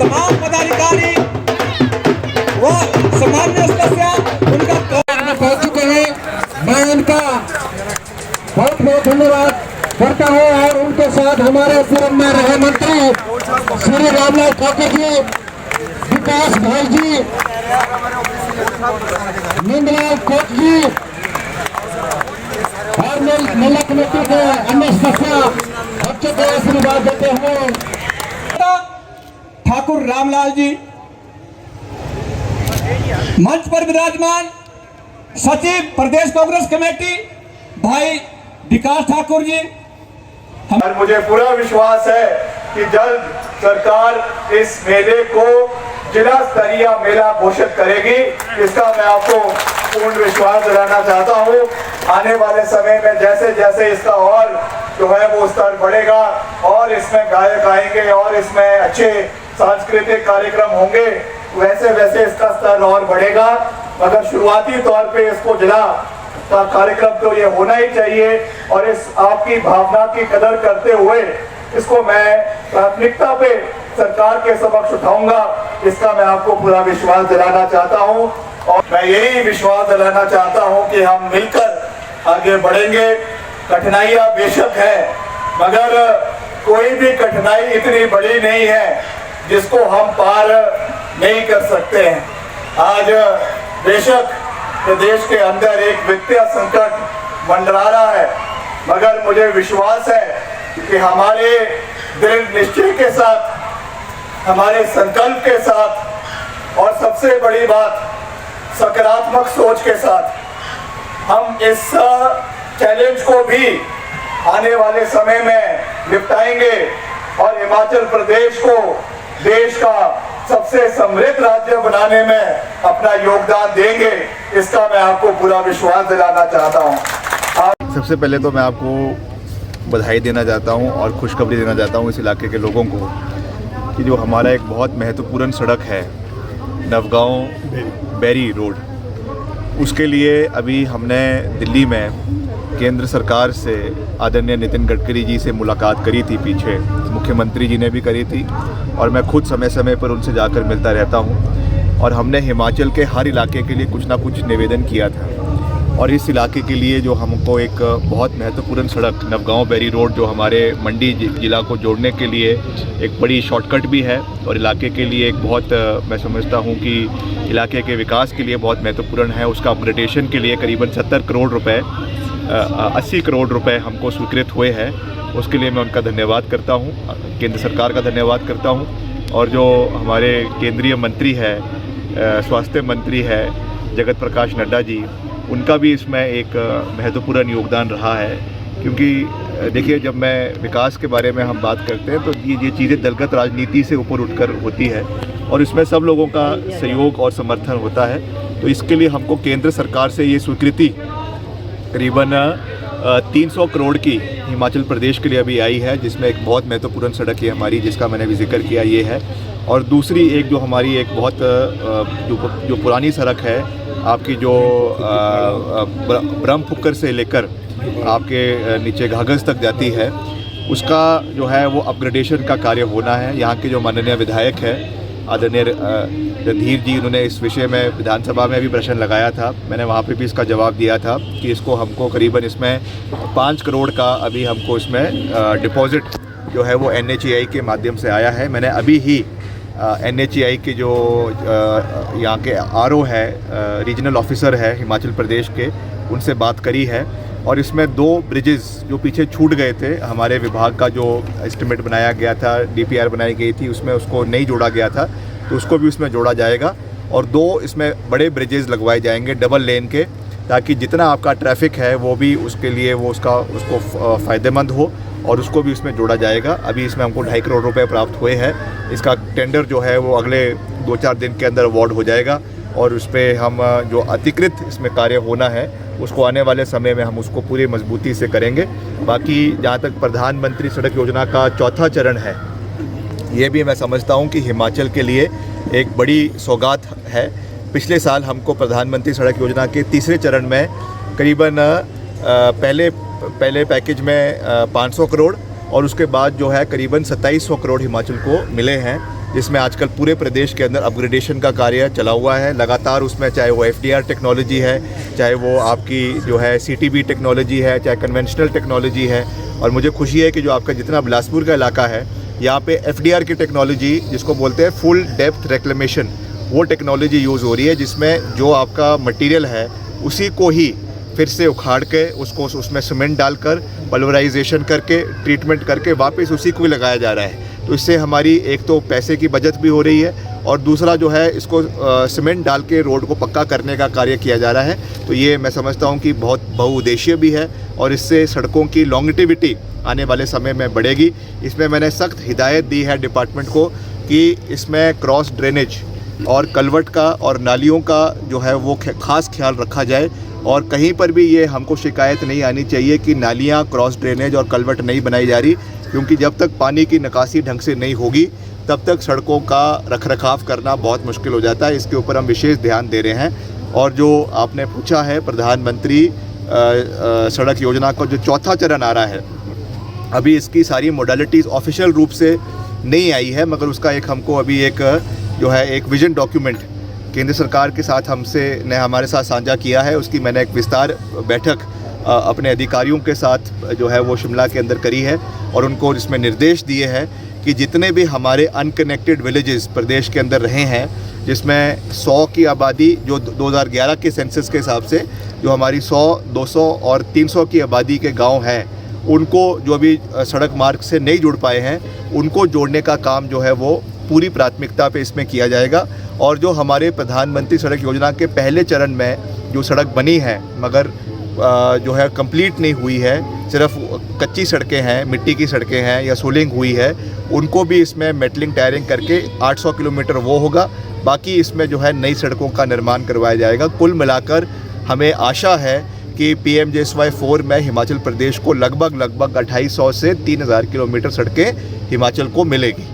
तमाम पदाधिकारी व सामान्य सदस्य उनका पहुंच चुके हैं। मैं उनका बहुत बहुत धन्यवाद करता हूँ और उनके साथ हमारे पूर्व में रहे मंत्री श्री रामलाल ठाकुर जी, विकास भाई जी, नंदलाल कोच जी और मेला कमेटी के अन्य सदस्य बच्चों को आशीर्वाद देते हुए ठाकुर रामलाल जी, मंच पर विराजमान सचिव प्रदेश कांग्रेस कमेटी भाई विकास ठाकुर जी। और मुझे पूरा विश्वास है कि जल्द सरकार इस मेले को जिला स्तरीय मेला घोषित करेगी। इसका मैं आपको पूर्ण विश्वास दिलाना चाहता हूँ। आने वाले समय में जैसे जैसे इसका और जो है वो स्तर बढ़ेगा और इसमें गायक आएंगे और इसमें अच्छे सांस्कृतिक कार्यक्रम होंगे, वैसे वैसे इसका स्तर और बढ़ेगा। मगर शुरुआती तौर पे इसको जिला का कार्यक्रम तो ये होना ही चाहिए और इस आपकी भावना की कदर करते हुए इसको मैं प्राथमिकता पे सरकार के समक्ष उठाऊंगा। इसका मैं आपको पूरा विश्वास दिलाना चाहता हूं और मैं यही विश्वास दिलाना चाहता हूं कि हम मिलकर आगे बढ़ेंगे। कठिनाइयां बेशक है, मगर कोई भी कठिनाई इतनी बड़ी नहीं है जिसको हम पार नहीं कर सकते हैं। आज बेशक प्रदेश के अंदर एक वित्तीय संकट मंडरा रहा है, मगर मुझे विश्वास है कि हमारे दृढ़ निश्चय के साथ, हमारे संकल्प के साथ और सबसे बड़ी बात सकारात्मक सोच के साथ हम इस चैलेंज को भी आने वाले समय में निपटाएंगे और हिमाचल प्रदेश को देश का सबसे समृद्ध राज्य बनाने में अपना योगदान देंगे। इसका मैं आपको पूरा विश्वास दिलाना चाहता हूँ। सबसे पहले तो मैं आपको बधाई देना चाहता हूँ और खुशखबरी देना चाहता हूँ इस इलाके के लोगों को कि जो हमारा एक बहुत महत्वपूर्ण सड़क है नवगांव बैरी रोड, उसके लिए अभी हमने दिल्ली में केंद्र सरकार से आदरणीय नितिन गडकरी जी से मुलाकात करी थी, पीछे मुख्यमंत्री जी ने भी करी थी और मैं खुद समय समय पर उनसे जाकर मिलता रहता हूं और हमने हिमाचल के हर इलाके के लिए कुछ ना कुछ निवेदन किया था। और इस इलाके के लिए जो हमको एक बहुत महत्वपूर्ण सड़क नवगांव बैरी रोड जो हमारे मंडी जिला को जोड़ने के लिए एक बड़ी शॉर्टकट भी है और इलाके के लिए एक बहुत मैं समझता हूं कि इलाके के विकास के लिए बहुत महत्वपूर्ण है। उसका अपग्रेडेशन के लिए करीबन 70 करोड़ रुपए 80 करोड़ रुपए हमको स्वीकृत हुए हैं। उसके लिए मैं उनका धन्यवाद करता हूं, केंद्र सरकार का धन्यवाद करता हूं और जो हमारे केंद्रीय मंत्री है, स्वास्थ्य मंत्री है जगत प्रकाश नड्डा जी, उनका भी इसमें एक महत्वपूर्ण योगदान रहा है। क्योंकि देखिए, जब मैं विकास के बारे में हम बात करते हैं तो ये चीज़ें दलगत राजनीति से ऊपर उठकर होती है और इसमें सब लोगों का सहयोग और समर्थन होता है। तो इसके लिए हमको केंद्र सरकार से ये स्वीकृति करीबन 300 करोड़ की हिमाचल प्रदेश के लिए अभी आई है, जिसमें एक बहुत महत्वपूर्ण सड़क है हमारी, जिसका मैंने भी जिक्र किया ये है। और दूसरी एक जो हमारी एक बहुत जो पुरानी सड़क है आपकी, जो ब्रह्मपुक्कर से लेकर आपके नीचे घाघस तक जाती है, उसका जो है वो अपग्रेडेशन का कार्य होना है। यहाँ के जो माननीय विधायक है आदरणीय रणधीर जी, उन्होंने इस विषय में विधानसभा में भी प्रश्न लगाया था, मैंने वहाँ पे भी इसका जवाब दिया था कि इसको हमको करीबन इसमें 5 करोड़ का अभी हमको इसमें डिपॉजिट जो है वो NHAI के माध्यम से आया है। मैंने अभी ही NHAI के जो यहाँ के RO है, रीजनल ऑफिसर है हिमाचल प्रदेश के, उनसे बात करी है और इसमें 2 ब्रिजेस जो पीछे छूट गए थे, हमारे विभाग का जो एस्टिमेट बनाया गया था, DPR बनाई गई थी, उसमें उसको नहीं जोड़ा गया था, तो उसको भी उसमें जोड़ा जाएगा और 2 इसमें बड़े ब्रिजेस लगवाए जाएंगे डबल लेन के, ताकि जितना आपका ट्रैफिक है वो भी उसके लिए वो उसको फ़ायदेमंद हो और उसको भी इसमें जोड़ा जाएगा। अभी इसमें हमको 2.5 करोड़ रुपए प्राप्त हुए हैं। इसका टेंडर जो है वो अगले 2-4 दिन के अंदर अवार्ड हो जाएगा और उस पर हम जो अतिकृत इसमें कार्य होना है उसको आने वाले समय में हम उसको पूरी मजबूती से करेंगे। बाकी जहाँ तक प्रधानमंत्री सड़क योजना का 4था चरण है, ये भी मैं समझता हूँ कि हिमाचल के लिए एक बड़ी सौगात है। पिछले साल हमको प्रधानमंत्री सड़क योजना के 3रे चरण में करीबन पहले पैकेज में 500 करोड़ और उसके बाद जो है करीबन 2700 करोड़ हिमाचल को मिले हैं। जिसमें आजकल पूरे प्रदेश के अंदर अपग्रेडेशन का कार्य चला हुआ है लगातार। उसमें चाहे वो FDR टेक्नोलॉजी है, चाहे वो आपकी जो है CTB टेक्नोलॉजी है, चाहे कन्वेंशनल टेक्नोलॉजी है। और मुझे खुशी है कि जो आपका जितना बिलासपुर का इलाका है, यहाँ पे FDR की टेक्नोलॉजी जिसको बोलते हैं फुल डेप्थ रिक्लेमेशन, वो टेक्नोलॉजी यूज़ हो रही है, जिसमें जो आपका मटेरियल है उसी को ही फिर से उखाड़ के उसको उसमें सीमेंट डालकर पल्वराइजेशन करके ट्रीटमेंट करके वापस उसी को ही लगाया जा रहा है। तो इससे हमारी एक तो पैसे की बचत भी हो रही है और दूसरा जो है इसको सीमेंट डाल के रोड को पक्का करने का कार्य किया जा रहा है। तो ये मैं समझता हूँ कि बहुत बहुउद्देशीय भी है और इससे सड़कों की लॉन्गेटिविटी आने वाले समय में बढ़ेगी। इसमें मैंने सख्त हिदायत दी है डिपार्टमेंट को कि इसमें क्रॉस ड्रेनेज और कलवट का और नालियों का जो है वो खास ख्याल रखा जाए और कहीं पर भी ये हमको शिकायत नहीं आनी चाहिए कि नालियाँ, क्रॉस ड्रेनेज और कलवट नहीं बनाई जा रही, क्योंकि जब तक पानी की निकासी ढंग से नहीं होगी तब तक सड़कों का रखरखाव करना बहुत मुश्किल हो जाता है। इसके ऊपर हम विशेष ध्यान दे रहे हैं। और जो आपने पूछा है प्रधानमंत्री सड़क योजना का जो चौथा चरण आ रहा है, अभी इसकी सारी मोडालिटीज़ ऑफिशियल रूप से नहीं आई है, मगर उसका एक हमको अभी एक जो है एक विजन डॉक्यूमेंट केंद्र सरकार के साथ हमारे साथ साझा किया है। उसकी मैंने एक विस्तार बैठक अपने अधिकारियों के साथ जो है वो शिमला के अंदर करी है और उनको इसमें निर्देश दिए हैं कि जितने भी हमारे अनकनेक्टेड विलेजेस प्रदेश के अंदर रहे हैं, जिसमें 100 की आबादी जो 2011 के सेंसस के हिसाब से जो हमारी 100, 200 और 300 की आबादी के गांव हैं, उनको जो अभी सड़क मार्ग से नहीं जुड़ पाए हैं उनको जोड़ने का काम जो है वो पूरी प्राथमिकता पे इसमें किया जाएगा। और जो हमारे प्रधानमंत्री सड़क योजना के पहले चरण में जो सड़क बनी है मगर जो है कंप्लीट नहीं हुई है, सिर्फ कच्ची सड़कें हैं, मिट्टी की सड़कें हैं या सोलिंग हुई है, उनको भी इसमें मेटलिंग टायरिंग करके 800 किलोमीटर वो होगा। बाकी इसमें जो है नई सड़कों का निर्माण करवाया जाएगा। कुल मिलाकर हमें आशा है कि PMJSY 4 में हिमाचल प्रदेश को लगभग 2500 से 3000 किलोमीटर सड़कें हिमाचल को मिलेगी।